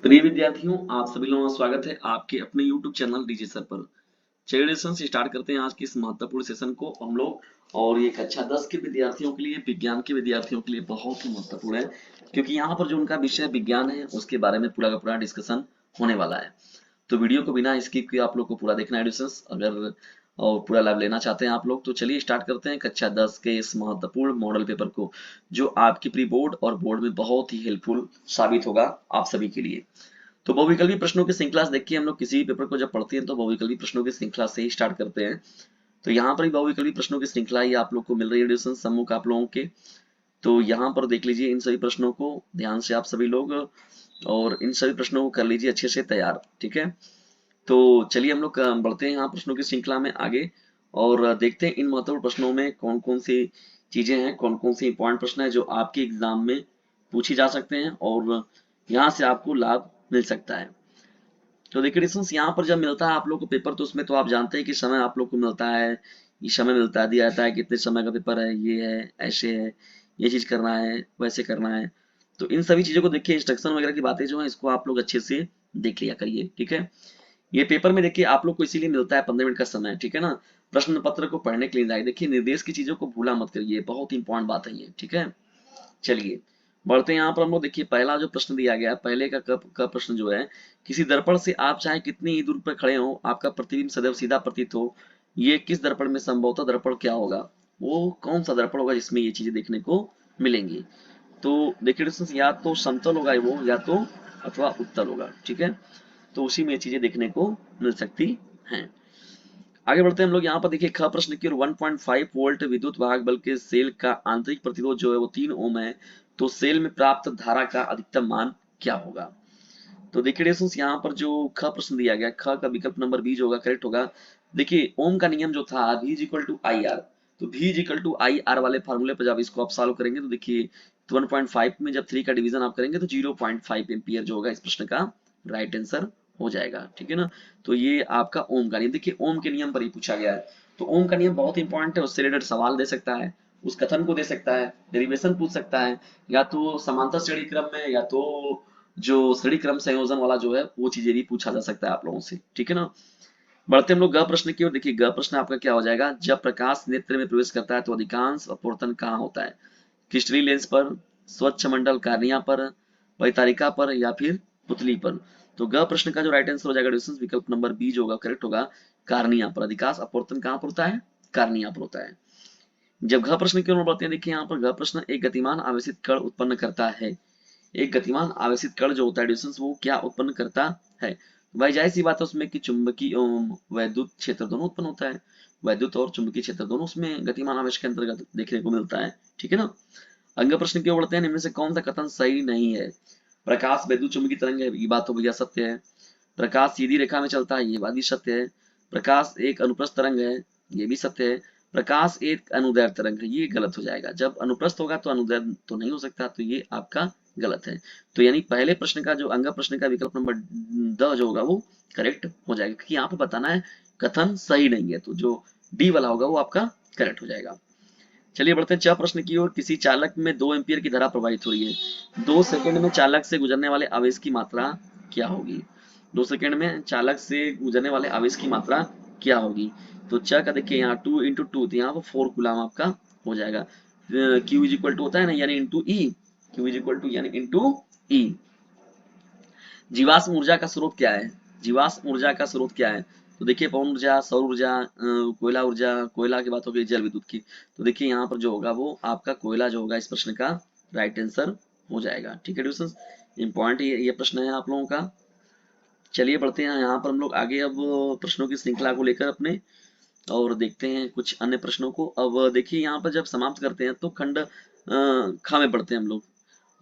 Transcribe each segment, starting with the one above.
प्रिय विद्यार्थियों, आप सभी लोगों का स्वागत है आपके अपने YouTube चैनल डीजे सर पर। चलिए सेशन से स्टार्ट करते हैं आज की इस महत्वपूर्ण सेशन को हम लोग। और ये कक्षा 10 के विद्यार्थियों के लिए, विज्ञान के विद्यार्थियों के लिए बहुत ही महत्वपूर्ण है, क्योंकि यहाँ पर जो उनका विषय विज्ञान है उसके बारे में पूरा का पूरा डिस्कशन होने वाला है। तो वीडियो को बिना स्किप किए आप लोग को पूरा देखना है एडिशंस, अगर और पूरा लाभ लेना चाहते हैं आप लोग तो चलिए स्टार्ट करते हैं कक्षा 10 के इस महत्वपूर्ण मॉडल पेपर को, जो आपकी प्री बोर्ड और बोर्ड में बहुत ही हेल्पफुल साबित होगा आप सभी के लिए। तो बहुविकल्पी प्रश्नों की श्रृंखला से देखिए, हम लोग किसी भी पेपर को जब पढ़ते हैं तो बहुविकल्पी प्रश्नों की श्रृंखला से ही स्टार्ट करते हैं। तो यहाँ पर भी बहुविकल्पी प्रश्नों की श्रृंखला ही आप लोग को मिल रही है एडिशन सम्मुख आप लोगों के। तो यहाँ पर देख लीजिए इन सभी प्रश्नों को ध्यान से आप सभी लोग, और इन सभी प्रश्नों को कर लीजिए अच्छे से तैयार, ठीक है। तो चलिए हम लोग बढ़ते हैं यहाँ प्रश्नों की श्रृंखला में आगे, और देखते हैं इन महत्वपूर्ण प्रश्नों में कौन कौन सी चीजें हैं, कौन कौन सी इंपॉर्टेंट प्रश्न है जो आपके एग्जाम में पूछी जा सकते हैं और यहाँ से आपको लाभ मिल सकता है। तो देखिए डिस्टेंस यहाँ पर जब मिलता है आप लोग को पेपर, तो उसमें तो आप जानते हैं कि समय आप लोग को मिलता है, ये समय मिलता है, दिया जाता है कितने समय का पेपर है, ये है, ऐसे है, ये चीज करना है, वैसे करना है। तो इन सभी चीजों को देखिए, इंस्ट्रक्शन वगैरह की बातें जो है इसको आप लोग अच्छे से देख लिया करिए, ठीक है। ये पेपर में देखिए आप लोग को इसीलिए मिलता है 15 मिनट का समय, ठीक है ना, प्रश्न पत्र को पढ़ने के लिए। देखिए निर्देश की चीजों को भूला मत करिए, बहुत इंपॉर्टेंट बात है ये, ठीक है। चलिए बढ़ते हैं यहाँ पर हम लोग। देखिए पहला जो प्रश्न दिया गया है, पहले का प्रश्न जो है, किसी दर्पण से आप चाहे कितनी ही दूर पर खड़े हो आपका प्रतिबिंब सदैव सीधा प्रतीत हो, ये किस दर्पण में संभवतः दर्पण क्या होगा, वो कौन सा दर्पण होगा जिसमें ये चीजें देखने को मिलेंगी। तो देखिए डिस्टेंस या तो समतल होगा वो, या तो अथवा उत्तल होगा, ठीक है। तो उसी में ये चीजें देखने को मिल सकती हैं। आगे बढ़ते हैं हम लोग। यहाँ पर देखिए ख प्रश्न की ओर, 1.5 वोल्ट विद्युत वाहक बल के सेल का आंतरिक प्रतिरोध जो है वो 3 ओम है, तो सेल में प्राप्त धारा का अधिकतम मान क्या होगा। तो देखिए डिस्टेंस यहाँ पर जो ख प्रश्न दिया गया, ख का विकल्प नंबर बी जो होगा करेक्ट होगा। देखिए ओम का नियम जो था V is equal to I R, तो V is equal to I R वाले फार्मूले पर जब इसको आप सॉल्व करेंगे तो देखिए 1.5 में जब 3 का डिवीजन आप करेंगे तो 0.5 एम्पियर जो होगा इस प्रश्न का राइट आंसर हो जाएगा, ठीक है ना। तो ये आपका ओम का नियम, देखिए ओम के नियम पर ही पूछा गया है, तो ओम का नियम बहुत इंपॉर्टेंट है, उससे रिलेटेड सवाल दे सकता है, उस कथन को दे सकता है, डेरिवेशन पूछ सकता है, या तो समांतर श्रेणी क्रम में, या तो जो श्रेणी क्रम संयोजन वाला जो है वो चीजें भी पूछा जा सकता है आप लोगों से, ठीक है ना। बढ़ते हम लोग ग प्रश्न की ओर। देखिए ग प्रश्न आपका क्या हो जाएगा, जब प्रकाश नेत्र में प्रवेश करता है तो अधिकांश अपवर्तन कहाँ होता है, क्रिस्टलीय लेंस पर, स्वच्छ मंडल कार्निया पर, वैतारिका पर, या फिर पुतली पर। तो ग प्रश्न का जो राइट आंसर हो जाएगा डिस्टेंस विकल्प नंबर बी जो होगा करेक्ट होगा, कार्निया पर। अधिकांश अपवर्तन कहाँ पर होता है, कार्निया पर होता है। जब घ प्रश्न की ओर बढ़ते हैं, देखिए यहाँ पर घ प्रश्न एक गतिमान आवेशित कण उत्पन्न करता है, एक गतिमान आवेशित कण जो होता है डिस्टेंस वो क्या उत्पन्न करता है। भाई जाहिर सी बात है उसमें कि चुंबकीय वैद्युत क्षेत्र दोनों उत्पन्न होता है, वैद्युत और चुंबकीय क्षेत्र दोनों उसमें गतिमान आवेश के अंतर्गत देखने को मिलता है, ठीक है ना। अंग प्रश्न की ओर बढ़ते हैं, इनमें से कौन सा कथन सही नहीं है। प्रकाश वैद्युत चुंबकीय तरंग है, ये बात तो भैया सत्य है। प्रकाश सीधी रेखा में चलता है, ये बात भी सत्य है। प्रकाश एक अनुप्रस्थ तरंग है, ये भी सत्य है। प्रकाश एक अनुदैर्ध्य तरंग है, ये गलत हो जाएगा, जब अनुप्रस्थ होगा तो अनुदैर्ध्य तो नहीं हो सकता, तो ये आपका गलत है। तो यानी पहले प्रश्न का जो अंग प्रश्न का विकल्प नंबर द जो होगा वो करेक्ट हो जाएगा, क्योंकि यहाँ पे बताना है कथन सही नहीं है, तो जो डी वाला होगा वो आपका करेक्ट हो जाएगा। चलिए बढ़ते हैं च प्रश्न की ओर। किसी चालक में 2 एम्पीयर की धारा प्रवाहित हो रही है, 2 सेकंड में चालक से गुजरने वाले आवेश की मात्रा क्या होगी। 2 सेकंड में चालक से गुजरने वाले आवेश की मात्रा क्या होगी। तो च का देखिए यहाँ 2 इंटू टू, तो यहाँ पर 4 कूलम आपका हो जाएगा। क्यू इज इक्वल टू होता है ना, यानी into E, Q is equal to यानी इंटू ई। जीवाश्म ऊर्जा का स्रोत क्या है, जीवाश्म ऊर्जा का स्रोत क्या है। तो देखिए पवन ऊर्जा, सौर ऊर्जा, कोयला ऊर्जा, कोयला की बात हो गई, जल विद्युत की। तो देखिए यहाँ पर जो होगा वो आपका कोयला जो होगा इस प्रश्न का राइट आंसर हो जाएगा, ठीक है डिविजन। इंपॉर्टेंट ये प्रश्न है आप लोगों का। चलिए बढ़ते हैं यहाँ पर हम लोग आगे, अब प्रश्नों की श्रृंखला को लेकर अपने, और देखते हैं कुछ अन्य प्रश्नों को। अब देखिए यहाँ पर जब समाप्त करते हैं तो खंड ख में पढ़ते हैं हम लोग,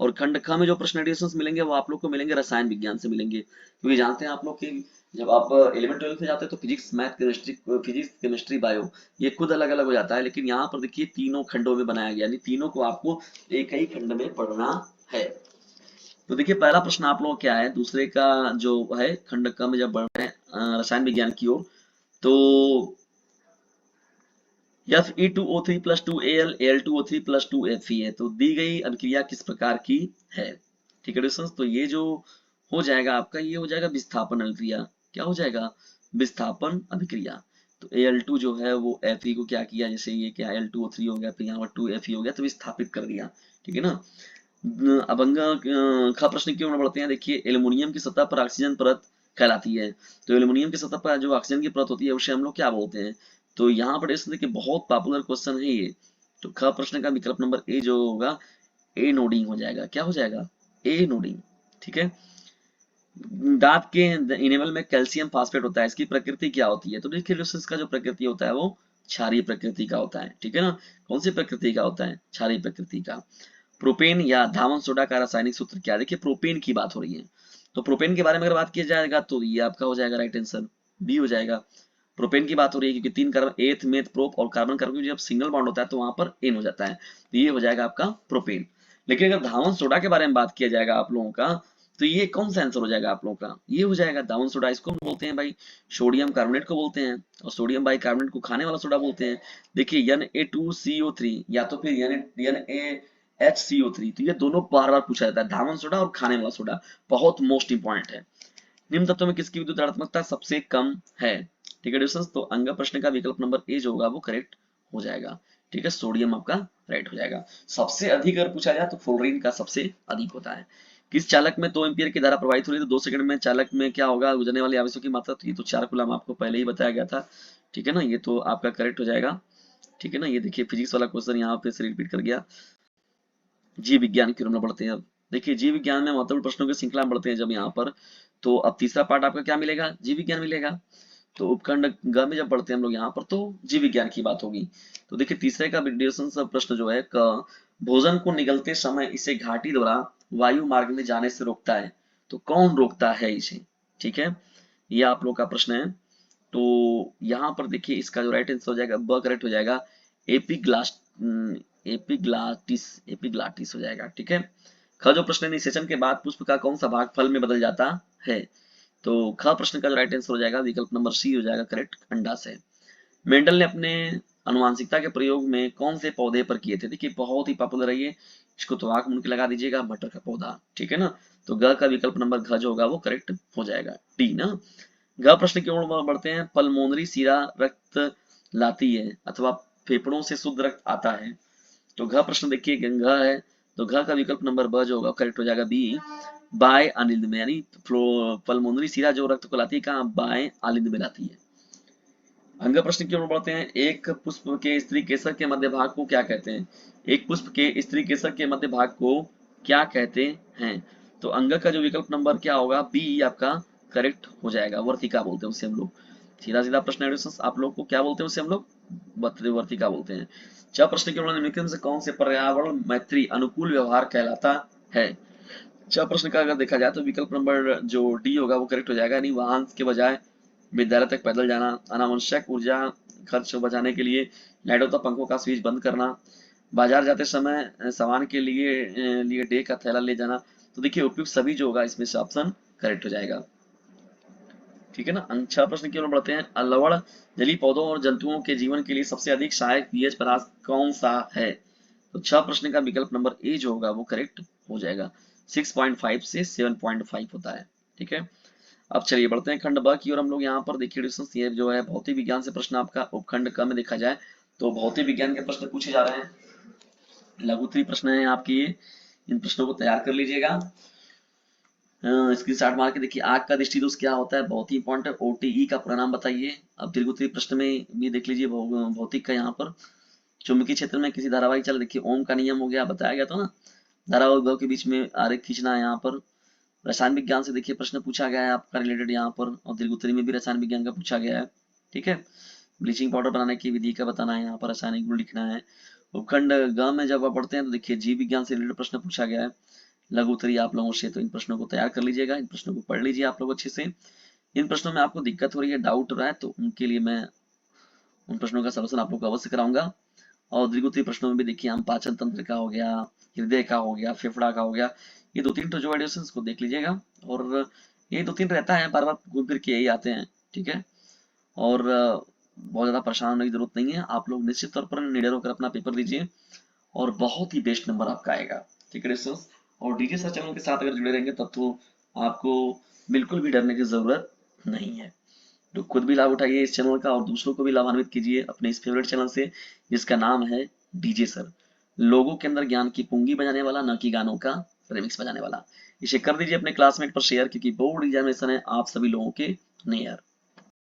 और खंड ख में जो प्रश्न एडिशंस मिलेंगे वो आप लोग को मिलेंगे रसायन विज्ञान से मिलेंगे, क्योंकि जानते हैं आप लोग कि जब आप 11वीं 12वीं में जाते हैं तो physics math chemistry, physics chemistry bio ये खुद अलग अलग हो जाता है, लेकिन यहाँ पर देखिए तीनों खंडों में बनाया गया, यानी तीनों को आपको एक ही खंड में पढ़ना है। तो देखिए पहला प्रश्न आप लोग क्या है, दूसरे का जो है खंड क में जब बढ़ रहे हैं रसायन विज्ञान की ओर, तो Fe2O3 plus 2Al Al2O3 plus 2Fe है, तो दी गई अभिक्रिया किस प्रकार की है, ठीक है दोस्तों। तो ये जो हो जाएगा आपका, ये हो जाएगा विस्थापन अभिक्रिया। क्या हो जाएगा? विस्थापन अभिक्रिया। तो Al2 जो है वो Fe को क्या किया, जैसे ये क्या Al2O3 हो गया, फिर यहाँ पर 2Fe हो गया, तो विस्थापित कर दिया। ठीक है ना। अब ख प्रश्न की ओर बढ़ते हैं। देखिए एल्युमिनियम की सतह पर ऑक्सीजन परत कहलाती है। तो एल्युमिनियम की सतह पर जो ऑक्सीजन की परत होती है उसे हम लोग क्या बोलते हैं? तो यहाँ पर देखिए बहुत पॉपुलर क्वेश्चन है ये। तो ख प्रश्न का विकल्प नंबर ए जो होगा ए नोडिंग हो जाएगा। क्या हो जाएगा? ए नोडिंग। ठीक है। दांत के इनेमल में कैल्शियम फास्फेट होता है, इसकी प्रकृति क्या होती है? तो देखिए दोस्तों इसका जो प्रकृति होता है वो क्षारीय प्रकृति का होता है। ठीक है ना। कौन सी प्रकृति का होता है? क्षारीय प्रकृति का। प्रोपेन या धावन सोडा का रासायनिक सूत्र क्या है? देखिए प्रोपेन की बात हो रही है, तो प्रोपेन के बारे में अगर बात किया जाएगा तो ये आपका हो जाएगा राइट आंसर बी हो जाएगा। प्रोपेन की बात हो रही है क्योंकि 3 कार्बन एथ मेथ प्रोप और कार्बन कार्बन जब सिंगल बॉन्ड होता है तो वहां पर एन हो जाता है, तो ये हो जाएगा आपका प्रोपेन। लेकिन अगर धावन सोडा के बारे में बात किया जाएगा आप लोगों का, तो ये कौन सा आंसर हो जाएगा आप लोगों का? ये हो जाएगा धावन सोडा। इसको हम बोलते हैं भाई सोडियम कार्बोनेट को बोलते हैं, और सोडियम बाई कार्बोनेट को खाने वाला सोडा बोलते हैं। देखिए Na2CO3 या तो फिर NaHCO3, तो ये दोनों बार बार पूछा जाता है, धावन सोडा और खाने वाला सोडा, बहुत मोस्ट इंपॉर्टेंट है। निम्न तत्वों में किसकी विद्युत ऋणात्मकता सबसे कम है? ठीक है डिस्टेंस, तो अंग प्रश्न का विकल्प नंबर ए जो होगा वो करेक्ट हो जाएगा। ठीक है, सोडियम आपका राइट हो जाएगा। सबसे अधिक अगर पूछा जाए तो फ्लोरीन का सबसे अधिक होता है। किस चालक में 2 एम्पीयर की धारा प्रवाहित हो रही है तो 2 सेकंड में चालक में क्या होगा गुजरने वाली आवेशों की मात्रा? तो ये तो 4 कूलम आपको पहले ही बताया गया था। ठीक है ना, ये तो आपका करेक्ट हो जाएगा। ठीक है ना, ये देखिए फिजिक्स वाला क्वेश्चन यहाँ पे से रिपीट कर गया। जीव विज्ञान की ओर हम बढ़ते हैं। अब देखिए जीव विज्ञान में महत्वपूर्ण प्रश्नों की श्रृंखला में बढ़ते हैं जब यहाँ पर, तो अब तीसरा पार्ट आपका क्या मिलेगा? जीव विज्ञान मिलेगा। तो उपखंड ग में जब पढ़ते हैं हम लोग यहाँ पर तो जीव विज्ञान की बात होगी। तो देखिए तीसरे का प्रश्न जो है क भोजन को निगलते समय इसे घाटी द्वारा वायु मार्ग में जाने से रोकता है, तो कौन रोकता है इसे? ठीक है, ये आप लोग का प्रश्न है। तो यहाँ पर देखिए इसका जो राइट आंसर हो जाएगा ब करेक्ट हो जाएगा। एपिग्लास एपिग्लाटिस एपिग्लाटिस हो जाएगा। ठीक है। ख जो प्रश्न है निषेचन के बाद पुष्प का कौन सा भाग फल में बदल जाता है? तो ख प्रश्न का जो राइट आंसर हो जाएगा विकल्प नंबर सी हो जाएगा करेक्ट, अंडा से। मेंडल ने अपने अनुवांशिकता के प्रयोग में कौन से पौधे पर किए थे? देखिए बहुत ही पॉपुलर है ये, इसको तो आंख मुन के लगा दीजिएगा, मटर का पौधा। ठीक है ना, तो ग का विकल्प नंबर घ जो होगा वो करेक्ट हो जाएगा, डी ना। ग प्रश्न की ओर बढ़ते हैं। पल्मोनरी सीरा रक्त लाती है अथवा फेफड़ों से शुद्ध रक्त आता है, तो घ प्रश्न देखिए घ है, तो घ का विकल्प नंबर ब जो होगा करेक्ट हो जाएगा बी, बाय आलिंद में, यानी पल्मोनरी सीरा जो रक्त को लाती है कहाँ? बाएं आलिंद में लाती है। अंग प्रश्न की ओर बढ़ते हैं। एक पुष्प के स्त्री केसर के मध्य भाग को क्या कहते हैं? एक पुष्प के स्त्री केसर के मध्य भाग को क्या कहते हैं? तो अंग का जो विकल्प नंबर क्या होगा? बी आपका करेक्ट हो जाएगा। वर्तिका बोलते हैं उसे हम लोग। सीधा सीधा प्रश्न है, आप लोग को क्या बोलते हैं उसे? हम लोग वर्तिका बोलते हैं। छह प्रश्न के निम्नलिखित में से कौन से पर्यावरण मैत्री अनुकूल व्यवहार कहलाता है? छह प्रश्न का अगर देखा जाए तो विकल्प नंबर जो डी होगा वो करेक्ट हो जाएगा, यानी वाहन के बजाय विद्यालय तक पैदल जाना, अनावश्यक ऊर्जा खर्च बचाने के लिए लाइटों तथा पंखों का स्विच बंद करना, बाजार जाते समय सामान के लिए डे का थैला ले जाना। तो देखिए उपयुक्त सभी जो होगा इसमें से ऑप्शन करेक्ट हो जाएगा। ठीक है ना। छह प्रश्न की ओर बढ़ते हैं। लवण जलीय पौधों और जंतुओं के जीवन के लिए सबसे अधिक सहायक पीएच पदार्थ कौन सा है? तो छह प्रश्न का विकल्प नंबर ए जो होगा वो करेक्ट हो जाएगा। 6.5 से 7.5 होता है। ठीक है। अब चलिए बढ़ते हैं खंड ब की और हम लोग यहाँ पर देखिए ये जो है भौतिक विज्ञान से प्रश्न आपका उपखंड क में देखा जाए तो भौतिक विज्ञान के प्रश्न पूछे जा रहे हैं। लघु उत्तरीय प्रश्न है आपके ये, इन प्रश्नों को तैयार कर लीजिएगा। स्क्रीनशॉट मार के देखिए आग का दृष्टि दोष क्या होता है, बहुत ही इंपॉर्टेंट है। ओटीई का परिणाम बताइए। अब दीर्घ उत्तरीय प्रश्न में भी देख लीजिए भौतिक का यहाँ पर चुंबकीय क्षेत्र में किसी धारावाहिक चल, देखिए ओम का नियम हो गया, बताया गया था ना, धारावाहिक विभव के बीच में आरेख खींचना है यहाँ पर। रसायन विज्ञान से देखिए प्रश्न पूछा गया है आपका रिलेटेड यहाँ पर, और दीर्घ उत्तरीय में भी रसायन विज्ञान का पूछा गया है। ठीक है। ब्लीचिंग पाउडर बनाने की विधि का बताना है यहाँ पर, रासायनिक गुण लिखना है। उपखंड ग में जब आप पढ़ते हैं तो देखिए जीव विज्ञान से रिलेटेड प्रश्न पूछा गया है लघु उत्तरीय आप लोगों से, तो इन प्रश्नों को तैयार कर लीजिएगा, इन प्रश्नों को पढ़ लीजिए आप लोग अच्छे से। इन प्रश्नों में आपको दिक्कत हो रही है, डाउट हो रहा है, तो उनके लिए मैं उन प्रश्नों का सलूशन आप लोग को अवश्य कराऊंगा। और दीर्घ उत्तरीय प्रश्नों में भी देखिए हम पाचन तंत्र का हो गया, हृदय का हो गया, फेफड़ा का हो गया, ये 2-3 तो जो एडिशंस को देख लीजिएगा, और ये 2-3 रहता है, बार बार घूम फिर के यही आते हैं। ठीक है। और बहुत ज्यादा परेशान होने की जरूरत नहीं है, आप लोग निश्चित तौर पर निडर होकर अपना पेपर दीजिए और बहुत ही बेस्ट नंबर आपका आएगा। ठीक है दोस्तों, और डीजे सर चैनल के साथ अगर जुड़े रहेंगे तब तो आपको बिल्कुल भी डरने की जरूरत नहीं है। तो खुद भी लाभ उठाइए इस चैनल का और दूसरों को भी लाभान्वित कीजिए अपने इस फेवरेट चैनल से, जिसका नाम है डीजे सर, लोगों के अंदर ज्ञान की पूंगी बजाने वाला, न कि गानों का रिमिक्स बजाने वाला। इसे कर दीजिए अपने क्लासमेट पर शेयर, क्योंकि बोर्ड एग्जामिनेशन है आप सभी लोगों के नियर।